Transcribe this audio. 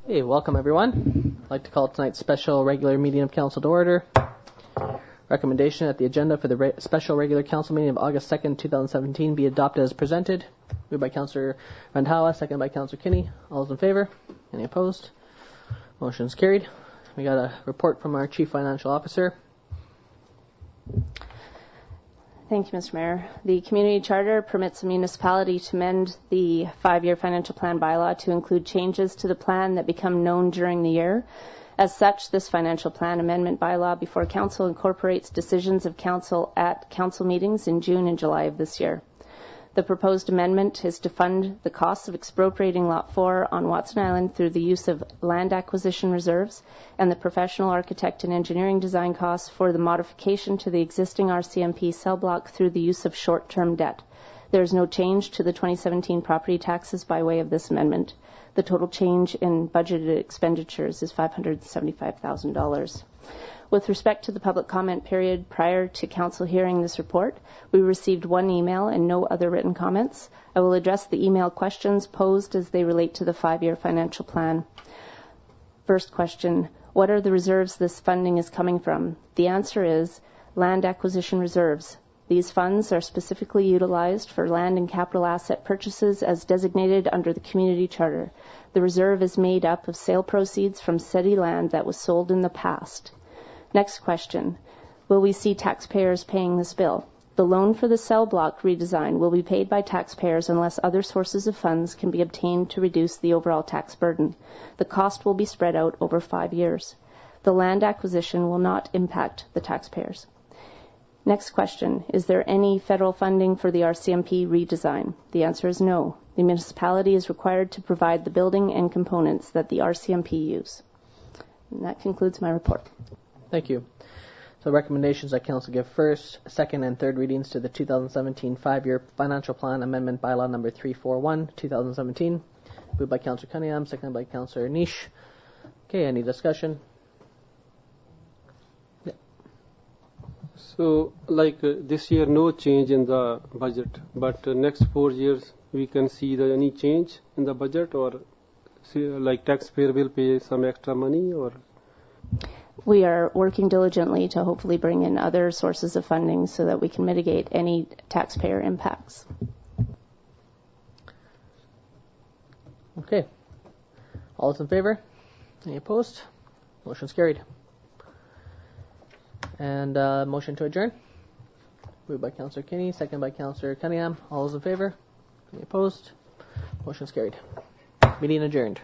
Hey, welcome everyone. I'd like to call tonight's special regular meeting of council to order. Recommendation that the agenda for the special regular council meeting of August 2nd, 2017 be adopted as presented. Moved by Councillor Randhawa, seconded by Councillor Kinney. All those in favor? Any opposed? Motion is carried. We got a report from our Chief Financial Officer. Thank you, Mr. Mayor. The Community Charter permits a municipality to amend the 5-year financial plan bylaw to include changes to the plan that become known during the year. As such, this financial plan amendment bylaw before Council incorporates decisions of Council at Council meetings in June and July of this year. The proposed amendment is to fund the costs of expropriating Lot 4 on Watson Island through the use of land acquisition reserves and the professional architect and engineering design costs for the modification to the existing RCMP cell block through the use of short-term debt. There is no change to the 2017 property taxes by way of this amendment. The total change in budgeted expenditures is $575,000. With respect to the public comment period prior to Council hearing this report, we received one email and no other written comments. I will address the email questions posed as they relate to the 5-year financial plan. First question, what are the reserves this funding is coming from? The answer is land acquisition reserves. These funds are specifically utilized for land and capital asset purchases as designated under the Community Charter. The reserve is made up of sale proceeds from city land that was sold in the past. Next question, will we see taxpayers paying this bill? The loan for the cell block redesign will be paid by taxpayers unless other sources of funds can be obtained to reduce the overall tax burden. The cost will be spread out over 5 years. The land acquisition will not impact the taxpayers. Next question, is there any federal funding for the RCMP redesign? The answer is no. The municipality is required to provide the building and components that the RCMP use. And that concludes my report. Thank you. So recommendations that Council give first, second, and third readings to the 2017 5-year financial plan amendment bylaw number 341, 2017. Moved by Councillor Cunningham, seconded by Councillor Niche. Okay, any discussion? Yeah. So, this year, no change in the budget, but next 4 years, we can see any change in the budget, or taxpayer will pay some extra money, or? We are working diligently to hopefully bring in other sources of funding so that we can mitigate any taxpayer impacts. Okay. All those in favor? Any opposed? Motion's carried. And motion to adjourn. Moved by Councillor Kinney, seconded by Councillor Cunningham. All those in favor? Any opposed? Motion's carried. Meeting adjourned.